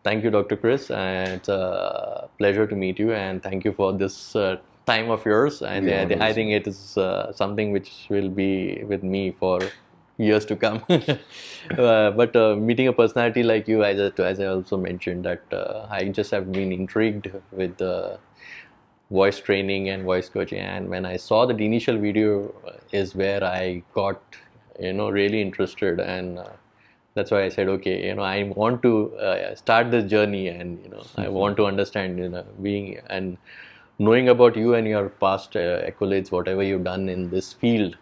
Thank you, Dr. Kriss. And it's a pleasure to meet you. And thank you for this time of yours. And I think it is something which will be with me for years to come. But meeting a personality like you, as I also mentioned, that I just have been intrigued with voice training and voice coaching. And when I saw that initial video, is where I got, really interested. And that's why I said, okay, I want to start this journey, and I want to understand, being and knowing about you and your past accolades, whatever you've done in this field.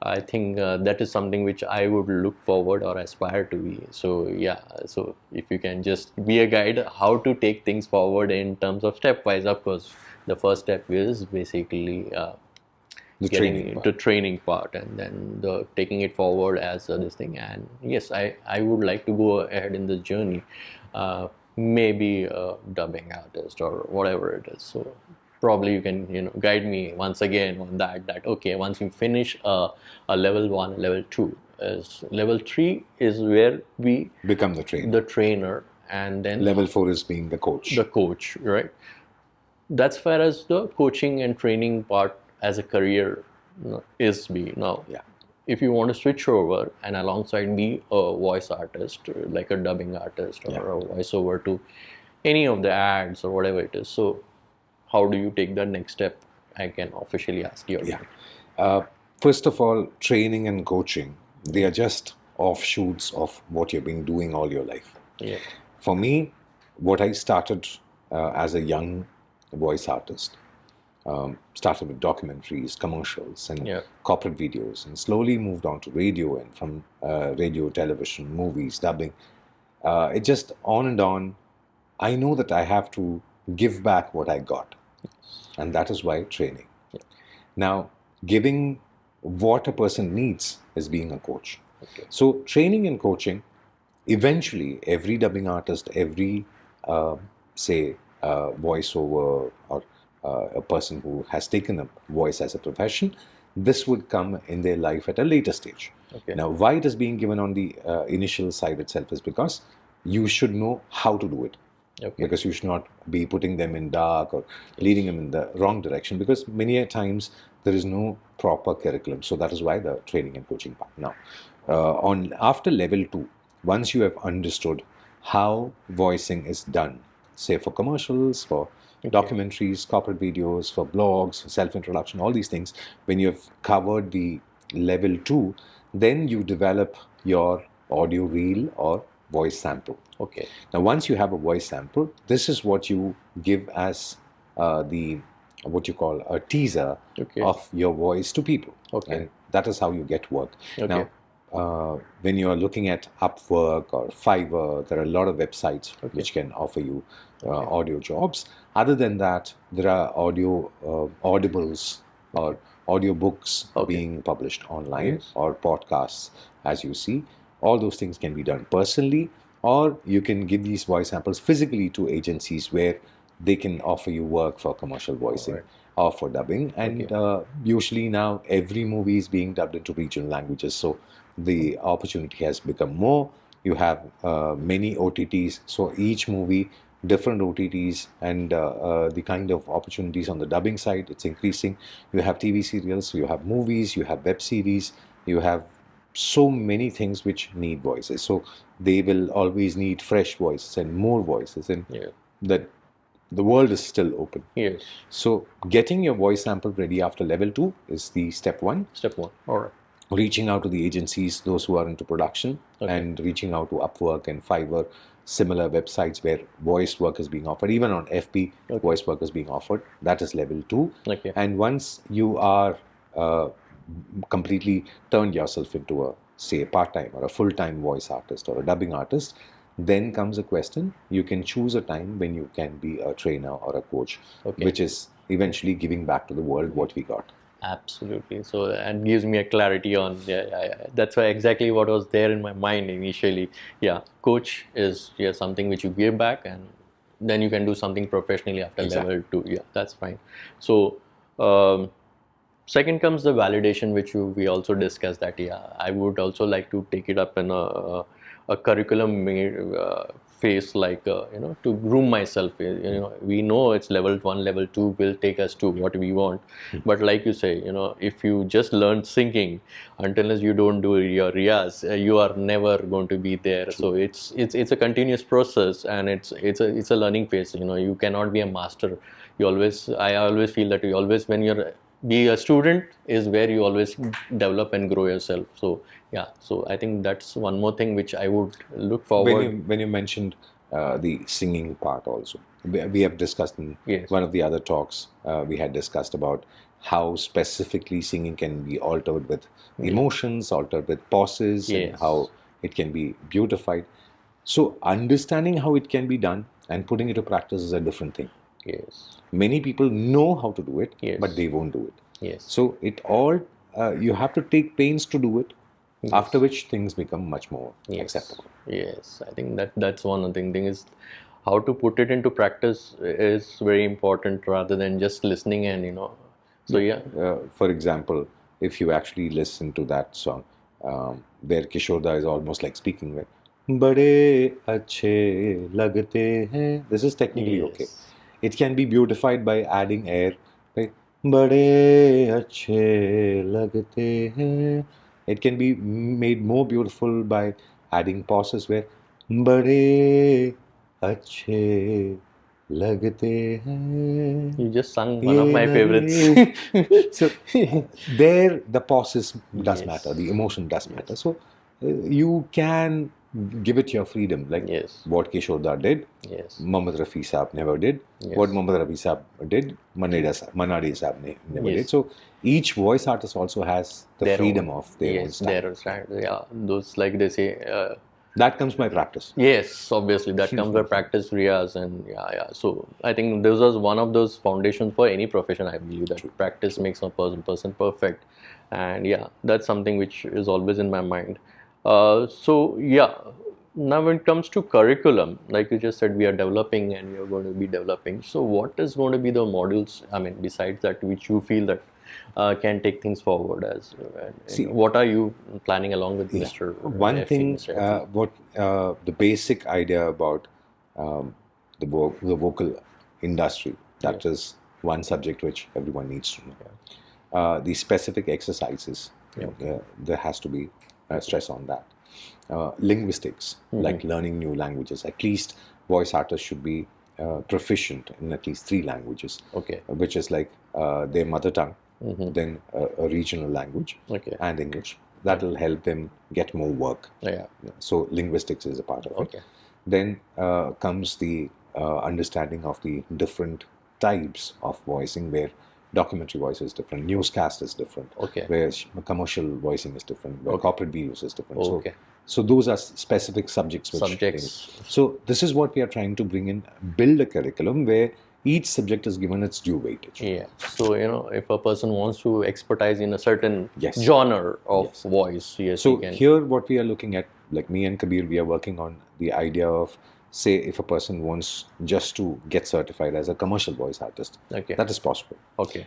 I think that is something which I would look forward or aspire to be. So yeah, so if you can just be a guide, how to take things forward in terms of stepwise. Of course, the first step is basically the training part, and then the taking it forward as this thing. And yes, I would like to go ahead in this journey, maybe a dubbing artist or whatever it is. So probably you can guide me once again on that okay, once you finish a level 1, level 2, is level 3 is where we become the trainer, and then level 4 is being the coach, right? That's far as the coaching and training part as a career is be now. Yeah. If you want to switch over and alongside be a voice artist, like a dubbing artist or a voiceover to any of the ads or whatever it is, so how do you take the next step? I can officially ask you. First of all, training and coaching, they are just offshoots of what you've been doing all your life. Yeah. For me, what I started as a young voice artist, started with documentaries, commercials, and corporate videos, and slowly moved on to radio, and from radio, television, movies, dubbing. It just on and on. I know that I have to give back what I got, and that is why training. Now, giving what a person needs is being a coach. So training and coaching, eventually every dubbing artist, every voiceover, or a person who has taken up voice as a profession, this would come in their life at a later stage. Now, why it is being given on the initial side itself is because you should know how to do it. Because you should not be putting them in dark or leading them in the wrong direction, because many a times there is no proper curriculum. So that is why the training and coaching part. Now, after level 2, once you have understood how voicing is done, say for commercials, for documentaries, corporate videos, for blogs, for self-introduction, all these things, when you have covered the level 2, then you develop your audio reel or voice sample. Now, once you have a voice sample, this is what you give as what you call a teaser of your voice to people. And that is how you get work. Now, when you are looking at Upwork or Fiverr, there are a lot of websites which can offer you audio jobs. Other than that, there are audio audibles or audio books being published online, or podcasts, as you see. All those things can be done personally, or you can give these voice samples physically to agencies where they can offer you work for commercial voicing or for dubbing. And usually now every movie is being dubbed into regional languages, so the opportunity has become more. You have many OTTs, so each movie, different OTTs, and the kind of opportunities on the dubbing side, it's increasing. You have TV serials, you have movies, you have web series, you have so many things which need voices. So they will always need fresh voices and more voices, and that the world is still open. So getting your voice sample ready after level 2 is the step 1. All right. Reaching out to the agencies, those who are into production, and reaching out to Upwork and Fiverr, similar websites where voice work is being offered. Even on FB, voice work is being offered. That is level 2. And once you are completely turned yourself into a, say, part-time or a full-time voice artist or a dubbing artist, then comes a question. You can choose a time when you can be a trainer or a coach, which is eventually giving back to the world what we got. Absolutely. So that gives me a clarity on, that's why exactly what was there in my mind initially. Coach is something which you give back, and then you can do something professionally after level 2. That's fine. So second comes the validation, which we also discussed that I would also like to take it up in a curriculum made phase, like to groom myself. We know it's level 1, level 2 will take us to what we want, but like you say, if you just learn singing, until you don't do your riyaz, you are never going to be there. So it's a continuous process, and it's a learning phase. You cannot be a master. I always feel that you always, when you're be a student, is where you always develop and grow yourself. So yeah, so I think that's one more thing which I would look forward. When you mentioned the singing part also, we have discussed in Yes. one of the other talks, we had discussed about how specifically singing can be altered with emotions, altered with pauses, and Yes. how it can be beautified. So understanding how it can be done and putting it to practice is a different thing. Yes. Many people know how to do it, Yes. but they won't do it. Yes. So it all, you have to take pains to do it, Yes. after which things become much more Yes. acceptable. Yes, I think that's one of the thing is how to put it into practice is very important, rather than just listening and so yeah. For example, if you actually listen to that song, where Kishorda is almost like speaking with "Bade अच्छे लगते हैं." This is technically Yes. okay. It can be beautified by adding air. Like "बड़े अच्छे लगते हैं." It can be made more beautiful by adding pauses where "बड़े अच्छे लगते हैं." You just sung one of my favorites. So there the pauses does Yes. matter, the emotion does matter. So you can give it your freedom, like Yes. what Kishorda did. Yes. Mohammad Rafi Saab never did. Yes. What Mohammad Rafi Saab did, Manade Saab never Yes. did. So each voice artist also has the Their freedom own. of their own Yes, style. their own style. Yeah, those, like they say. That comes by practice. Yes, obviously that comes by practice, riyas, and yeah. So I think this was one of those foundations for any profession. I believe that practice makes a person perfect, and yeah, that's something which is always in my mind. So yeah, now when it comes to curriculum, like you just said, we are developing and we are going to be developing. So what is going to be the modules? I mean, besides that, which you feel that can take things forward as? See, what are you planning along with Mr. One Effie, thing, Mr. Effie? the basic idea about the vocal industry, that is one subject which everyone needs to know. The specific exercises, there has to be stress on that. Linguistics, like learning new languages, at least voice artists should be proficient in at least 3 languages, which is like their mother tongue, then a regional language, and English. That will help them get more work. So linguistics is a part of it. Then comes the understanding of the different types of voicing, where documentary voice is different, newscast is different, where commercial voicing is different, where corporate videos is different. So those are specific subjects. So this is what we are trying to bring in, build a curriculum where each subject is given its due weightage. Yeah. So, if a person wants to expertise in a certain genre of voice, so here what we are looking at, like me and Kabir, we are working on the idea of, say, if a person wants just to get certified as a commercial voice artist, that is possible.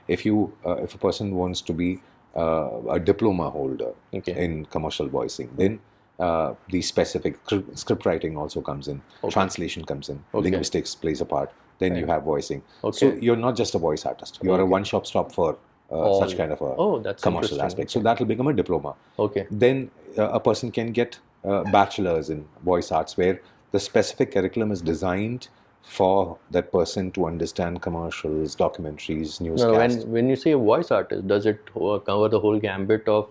If a person wants to be a diploma holder in commercial voicing, then the specific script writing also comes in, translation comes in, linguistics plays a part, then you have voicing. So you're not just a voice artist, you are a one-stop stop for such kind of a commercial aspect. So that will become a diploma. Then a person can get bachelor's in voice arts, where the specific curriculum is designed for that person to understand commercials, documentaries, newscasts. When you say a voice artist, does it cover the whole gambit of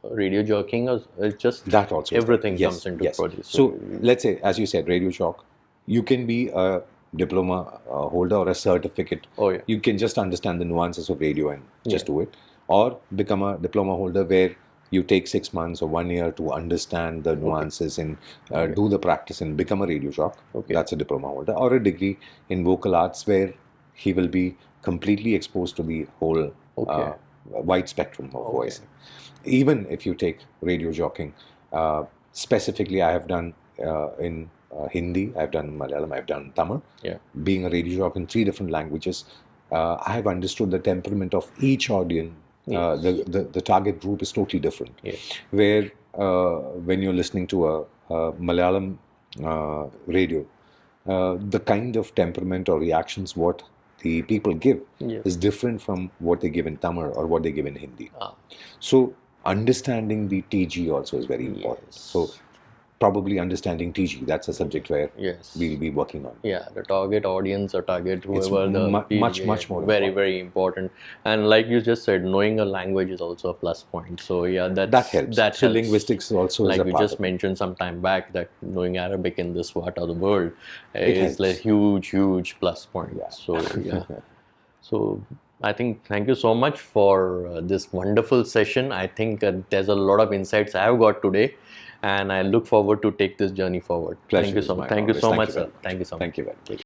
radio jockeying, or it's just that also everything comes into produce? So let's say, as you said, radio jock, you can be a diploma holder or a certificate. You can just understand the nuances of radio and just do it, or become a diploma holder where you take 6 months or 1 year to understand the nuances and do the practice and become a radio jock. That's a diploma holder. Or a degree in vocal arts, where he will be completely exposed to the whole wide spectrum of voicing. Even if you take radio jockeying, specifically I have done in Hindi, I've done Malayalam, I've done Tamil. Being a radio jockey in 3 different languages, I have understood the temperament of each audience. The target group is totally different. Where when you're listening to a Malayalam radio, the kind of temperament or reactions what the people give is different from what they give in Tamil or what they give in Hindi. So understanding the TG also is very important. So probably understanding TG, that's a subject where we'll be working on. Yeah, the target audience or target whoever it's much more very, very important. And like you just said, knowing a language is also a plus point. So yeah, that helps. That helps. Linguistics also like is a you part just of mentioned some time back that knowing Arabic in this part of the world is a huge plus point. Yeah. So yeah. So I think thank you so much for this wonderful session. I think there's a lot of insights I have got today, and I look forward to take this journey forward. Pleasure Thank you so much. Thank you so much, sir. Thank you so much. Thank you very much.